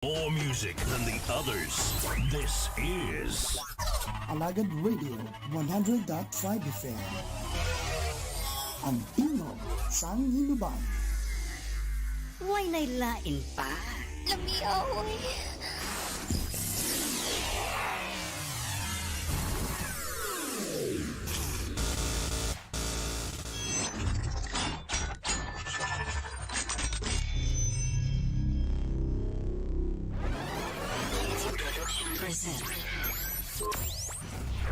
More music than the others. This is Alagad Radio 100.5 FM. Ang tingog sang hinuban. Huwag nailain pa. Lami ahoy.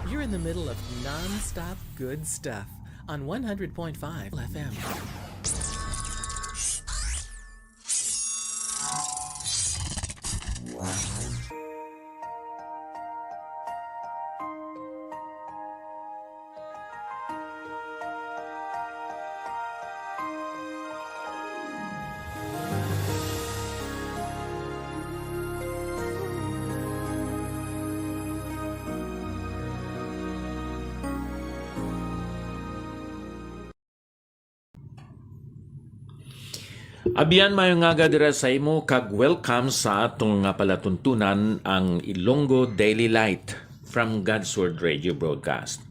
You're in the middle of non-stop good stuff on 100.5 FM. Abiyan mayo nga dira sa imo kag welcome sa atong nga palatuntunan ang Ilonggo Daily Light from God's Word Radio Broadcast.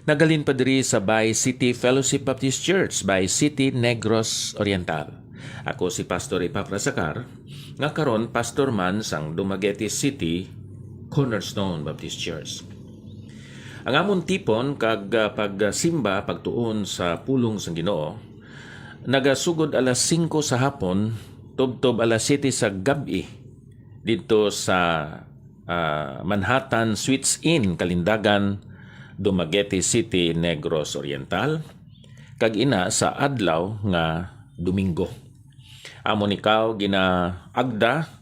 Nagalin pa diri sa Bay City Fellowship Baptist Church, Bay City, Negros Oriental. Ako si Pastor Epafrasacar, nga karon pastor man sang Dumaguete City Cornerstone Baptist Church. Ang amon tipon kag pagsimba pagtuon sa pulong sang Ginoo nagasugod alas 5 sa hapon, tubtob alas 7 sa gabi dito sa Manhattan Suites Inn, Kalindagan, Dumaguete City, Negros Oriental, kag ina sa adlaw nga Domingo. Amon ikaw ginaagda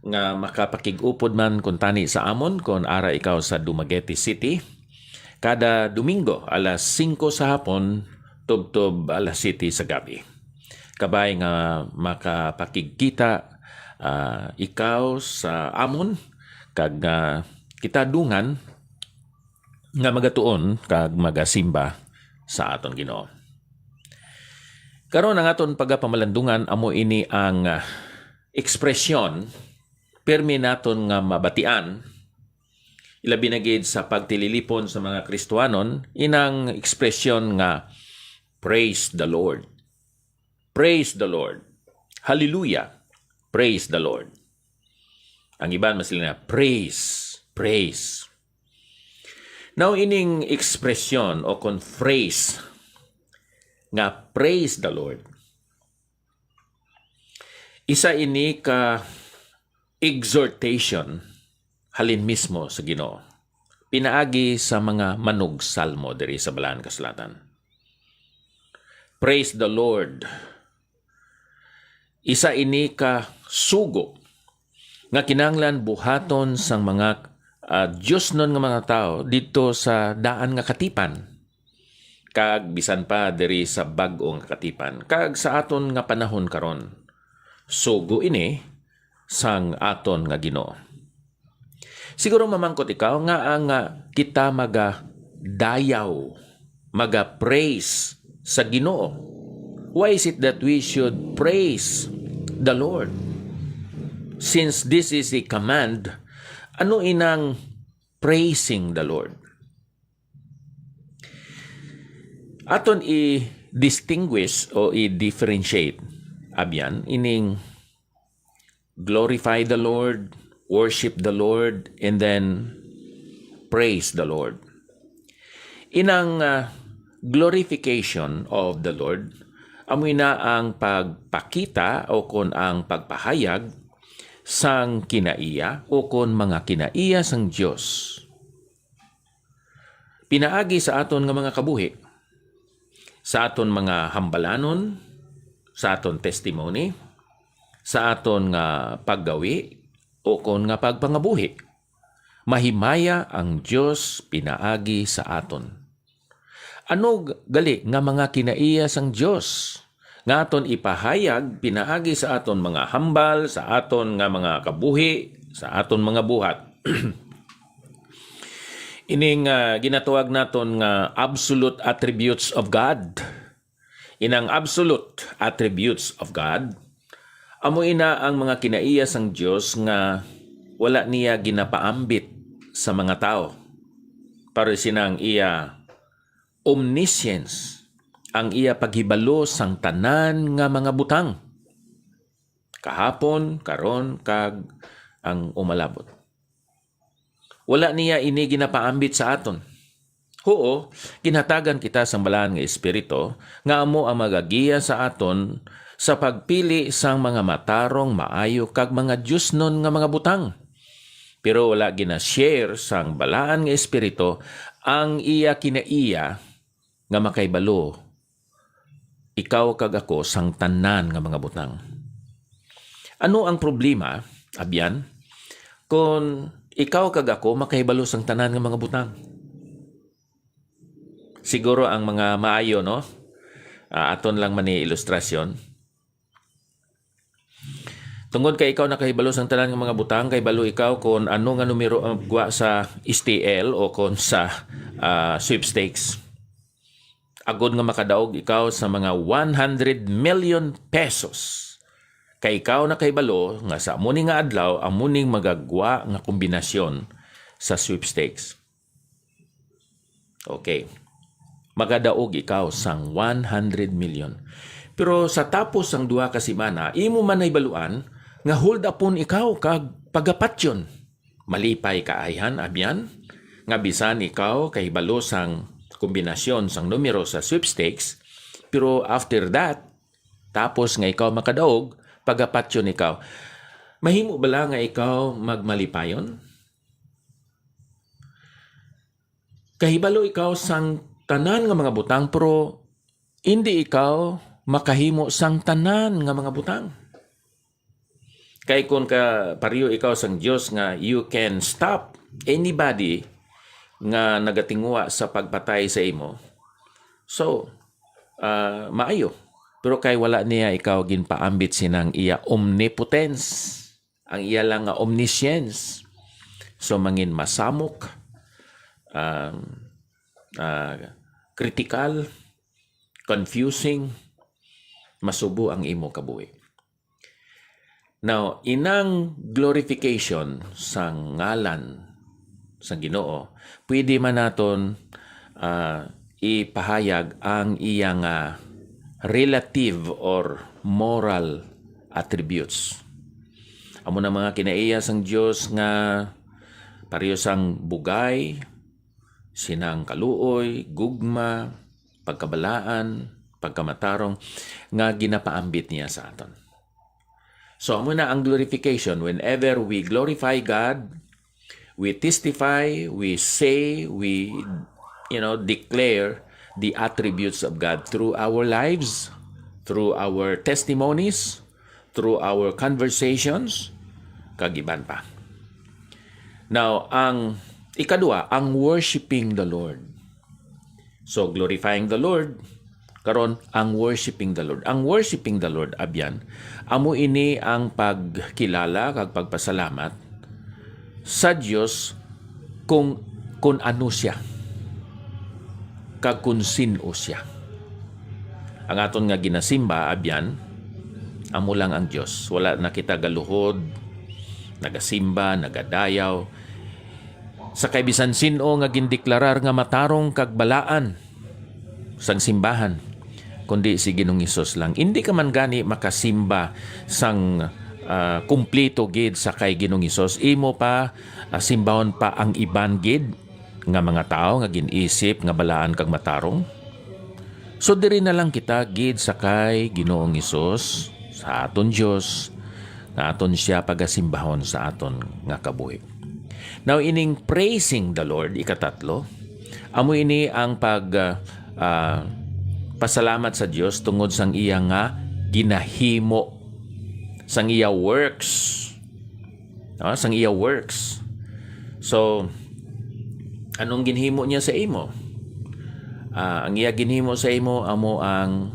nga makapakig-upod man kung tani sa amon kung ara ikaw sa Dumaguete City. Kada Domingo alas 5 sa hapon, tubtob alas 7 sa gabi. Kabay nga makapakigkita ikaw sa amon kag kita dungan nga magatuon kag magasimba sa aton Ginoo. Karon ang aton pagapamalandungan amo ini ang ekspresyon permi naton nga mabatian ilabi na gid sa pagtililipon sa mga Kristiyanon inang ekspresyon nga praise the Lord. Praise the Lord. Hallelujah. Praise the Lord. Ang iban mas sila na praise. Praise. Now, ining ekspresyon o kon phrase nga praise the Lord. Isa ini ka exhortation halin mismo sa Ginoo. Pinaagi sa mga manog salmo diri sa Balaan Kasulatan. Praise the Lord. Isa ini ka sugo nga kinahanglan buhaton sang mga Diyos nun nga mga tao dito sa daan nga katipan. Kag bisan pa diri sa bag-ong katipan. Kag sa aton nga panahon karon. Sugo ini sang aton nga Ginoo. Siguro mamangkot ikaw nga ang kita dayaw, praise sa Ginoo. Why is it that we should praise the Lord? Since this is a command, ano inang praising the Lord? Aton i-distinguish o i-differentiate abyan ining glorify the Lord, worship the Lord, and then praise the Lord. Inang glorification of the Lord, amoy na ang pagpakita o kon ang pagpahayag sang kinaiya o kon mga kinaiya sang Dios. Pinaagi sa aton nga mga kabuhi, sa aton mga hambalanon, sa aton testimony, sa aton nga paggawi o kon nga pagpangabuhi. Mahimaya ang Dios pinaagi sa aton. Ano gali nga mga kinaiya sang Dios nga aton ipahayag pinaagi sa aton mga hambal, sa aton nga mga kabuhi, sa aton mga buhat. Ining ginatuwag naton nga absolute attributes of God. Inang absolute attributes of God Amo ina ang mga kinaiya sang Dios nga wala niya ginapaambit sa mga tao. Para sinang iya omniscience, ang iya paghibalo sang tanan nga mga butang. Kahapon, karon, kag ang umalabot. Wala niya ini ginapaambit sa aton. Oo, ginhatagan kita sang balahan nga espiritu nga amo ang magagiya sa aton sa pagpili sang mga matarong maayo kag mga Diosnon nga mga butang. Pero wala gina-share sang balahan nga espiritu ang iya kinaiya nga makaibalo ikaw kag ako sang tanan nga mga butang. Ano ang problema, abyan, kung ikaw kag ako makaibalo sang tanan nga mga butang? Siguro ang mga maayo, no? Aton lang man ni ilustrasyon. Tungod kay ikaw nakahibalo sang tanan ng mga butang, kay balo ikaw kung ano nga numero ang gwa sa STL o kung sa sweepstakes. Agod nga makadaog ikaw sa mga 100 million pesos. Kay ikaw nakahibalo nga sa muning nga adlaw ang muning magagwa nga kombinasyon sa sweepstakes. Okay. Magadaog ikaw sang 100 million. Pero sa tapos ang duha ka semana, imo man naibaluan nga hold upon ikaw kag pagapatyon. Malipay kaayhan abyan nga bisan ikaw kay balo sang kombinasyon sang numero sa sweepstakes, pero after that tapos nga ikaw makadaog pagapatyon ikaw. Mahimo bala nga ikaw magmalipayon? Kahibalo ikaw sang tanan nga mga butang pero hindi ikaw makahimo sang tanan nga mga butang. Kay kung ka pariyo ikaw sang Dios nga you can stop anybody nga nagatingwa sa pagpatay sa imo. So, maayo. Pero kay wala niya ikaw ginpaambit sinang iya omnipotence, ang iya lang nga omniscience. So mangin masamok, critical, confusing, masubo ang imo kabuhi. Now, inang glorification sa ngalan sa Ginoo, pwede man naton ipahayag ang iyang relative or moral attributes. Amo na mga kinaiya sang Dios nga pareho sang bugay, sinang kaluoy, gugma, pagkabalaan, pagkamatarong nga ginapaambit niya sa aton. So, amo na ang glorification. Whenever we glorify God, we testify, we say, we declare the attributes of God through our lives, through our testimonies, through our conversations, kagiban pa. Now, ang ikadua, ang worshiping the Lord. So, glorifying the Lord, karon ang worshiping the Lord. Ang worshiping the Lord, abyan, amo ini ang pagkilala kag pagpasalamat sa Dios kung ano siya, kag kung sino siya. Ang aton nga ginasimba, abyan, amo lang ang Dios. Wala na kita galuhod, nagasimba, nagadayaw. Sa kay bisan sino nga gindeklarar nga matarong kag balaan sang simbahan, kundi si Ginoong Hesus lang. Hindi ka man gani makasimba sang kumplito gid sa kay Ginoong Hesus. Imo pa simbahon pa ang iban gid nga mga tao nga ginisip nga balaan kag matarong. So diri na lang kita gid sa kay Ginoong Hesus, sa aton Dios, nga aton siya pagasimbahon sa aton nga kabuhi. Now ining praising the Lord, ikatatlo, amo ini ang pasalamat sa Dios tungod sang iya nga ginahimo, sang iya works. Sang iya works. So, anong ginhimo niya sa imo? Ang iya ginhimo sa imo amo ang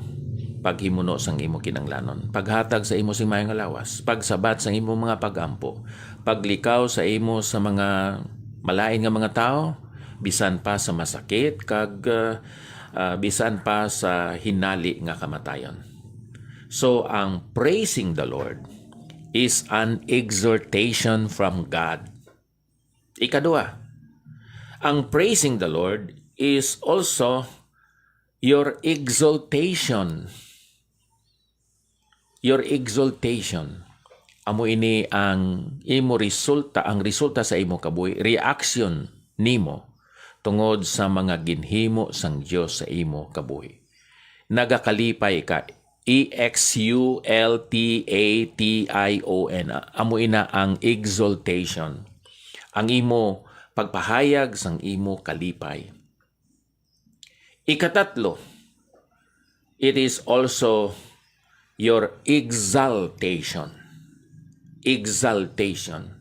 paghimuno sang imo kinanglanon, paghatag sa imo sing mayong lawas, pagsabat sa imo mga pagampo, paglikaw sa imo sa mga malain nga mga tao, bisan pa sa masakit kag bisan pa sa hinali nga kamatayon. So, ang praising the Lord is an exhortation from God. Ikadua, ang praising the Lord is also your exaltation. Your exaltation. Amo ini ang imo resulta, ang resulta sa imo kabuhi, reaction nimo tungod sa mga ginhimo sang Dios sa imo kabuhi. Nagakalipay ka, exultation. Amo ina ang exaltation. Ang imo pagpahayag sang imo kalipay. Ikatatlo, it is also your exaltation. Exaltation.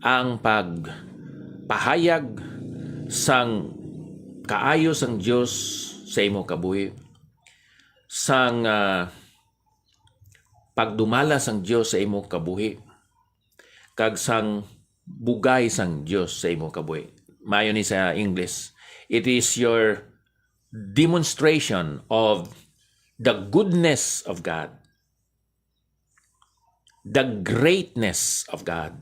Ang pagpahayag sang kaayo sang Dios sa imo kabuhi, sang pagdumala sang Dios sa imo kabuhi, kag sang bugay sang Dios sa imo kabuhi. Mayo ni sa English, it is your demonstration of the goodness of God, the greatness of God,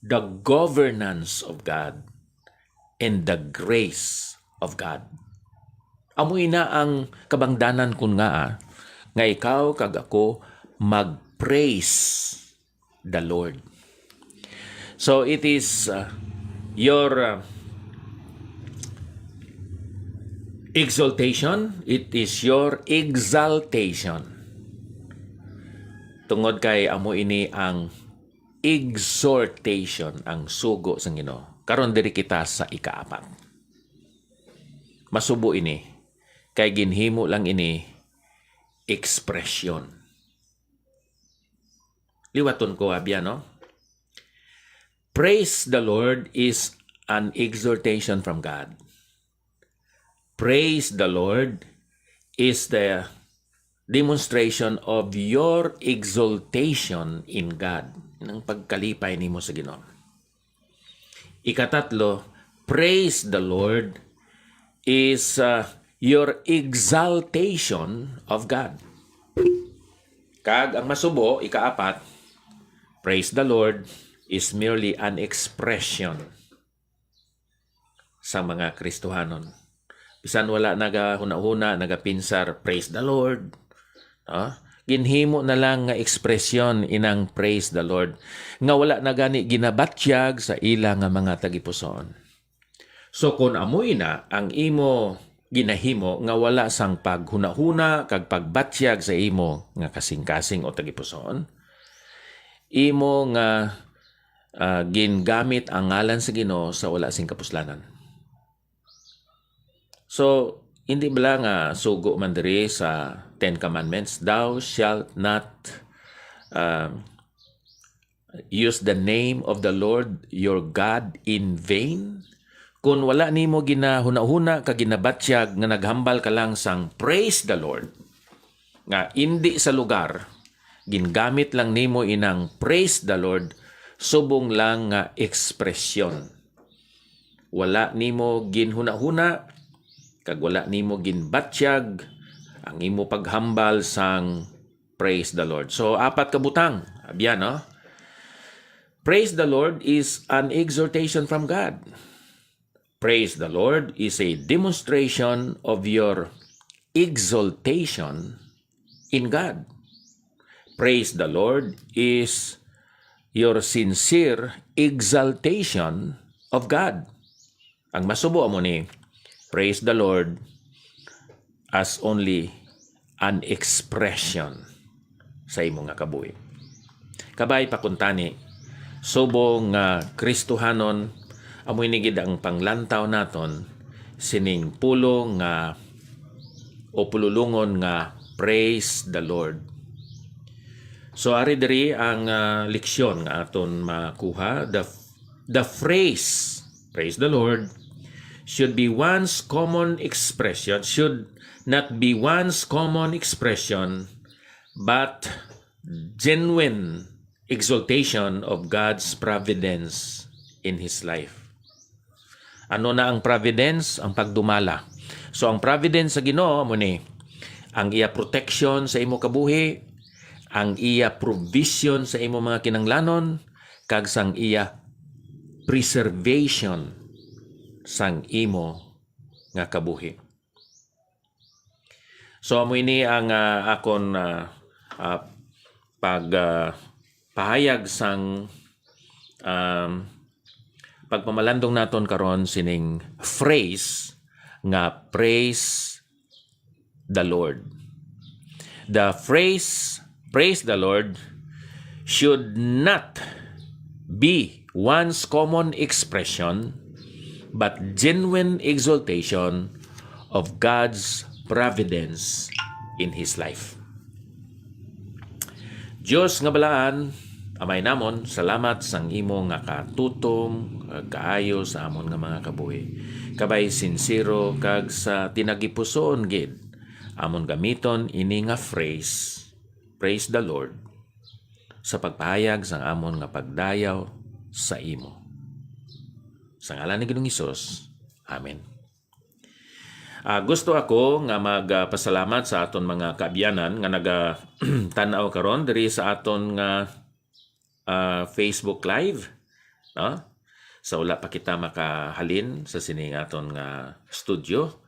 the governance of God, and the grace of God. Amoy na ang kabangdanan kun nga ikaw kag ako mag-praise the Lord. So it is your exaltation, it is your exaltation. Tungod kay amo ini ang exhortation, ang sugo sang Ginoo. Karon diri kita sa ikaapat. Masubo ini kay ginhimo lang ini ekspresyon. Liwaton ko abya, no? Praise the Lord is an exhortation from God. Praise the Lord is the demonstration of your exaltation in God, ng pagkalipay nimo sa Ginoo. Ikatatlo, praise the Lord is your exaltation of God. Kag ang masubo, ikaapat, praise the Lord is merely an expression sa mga Kristohanon. Bisan wala nagahuna-huna, nagapinsar, praise the Lord. Ginhimo na lang nga ekspresyon inang praise the Lord. Nga wala na gani ginabatyag sa ila nga mga tagipusoon. So kung amoy na ang imo ginahimo nga wala sang paghuna-huna kag pagbatyag sa imo nga kasing-kasing o tagipusoon, imo nga gingamit ang ngalan sa Ginoo sa wala sing kapuslanan. So, hindi ba lang sugo man diri sa Ten Commandments, thou shalt not use the name of the Lord your God in vain? Kung wala nimo ginahuna-huna ka ginabatyag nga naghambal ka lang sang praise the Lord, nga hindi sa lugar, gingamit lang nimo inang praise the Lord, subong lang nga ekspresyon. Wala nimo ginhuna-huna, kag wala nimo ginbatyag ang imo paghambal sang praise the Lord. So apat ka butang, abya, no? Praise the Lord is an exhortation from God. Praise the Lord is a demonstration of your exaltation in God. Praise the Lord is your sincere exaltation of God. Ang masubo mo ni praise the Lord as only an expression sa imong kabuhi. Kabay pakuntani, subong Kristohanon, amoy nigid ang panglantaw naton sining pulong o pululungon nga praise the Lord. So ari diri ang leksyon nga aton makuha. The phrase praise the Lord should be one's common expression, should not be one's common expression, but genuine exaltation of God's providence in his life. Ano na ang providence? Ang pagdumala. So ang providence sa Ginoo mo ni ang iya protection sa imo kabuhi, ang iya provision sa imo mga kinanglanon, kag sang iya preservation sang imo nga kabuhi. So amo ini ang akon pahayag sang pagpamalandong naton karon sining phrase nga praise the Lord. The phrase praise the Lord should not be one's common expression but genuine exaltation of God's providence in His life. Diyos nga balaan, amay namon, salamat sang imo nga katutong, kaayo sa amon nga mga kabuhi. Kabay sincero kag sa tinagipuson gid, amon gamiton ini nga phrase, praise the Lord, sa pagpahayag sang amon nga pagdayaw sa imo. Sa ngalan ni Ginoong Hesus, Amen. Gusto ako nga magpasalamat sa aton mga kaabyanan nga naga-tanaw karon diri sa aton nga Facebook Live, no? So wala pa kita makahalin sa sining aton nga studio.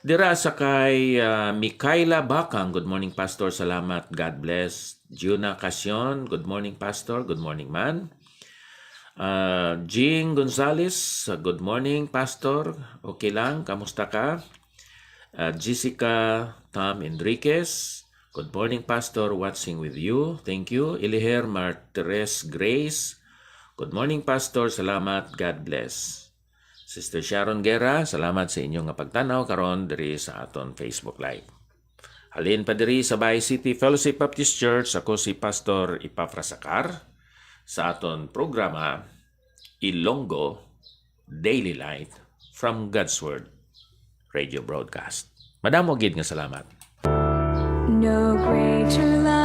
Dira sa kay Mikaela Bakang, good morning Pastor, salamat, God bless. Juna Casyon, good morning Pastor, good morning man. Jing Gonzales, good morning Pastor, okay lang, kamusta ka? Jessica Tom Enriquez, good morning Pastor, watching with you, thank you. Eliher Martires Grace, good morning Pastor, salamat, God bless. Sister Sharon Guerra, salamat sa inyong pagtanaw karon diri sa aton Facebook Live. Halin pa diri sa Bay City Fellowship Baptist Church, ako si Pastor Epafras Acar sa aton programa Ilonggo Daily Light from God's Word Radio Broadcast. Madamo gid nga salamat. No greater love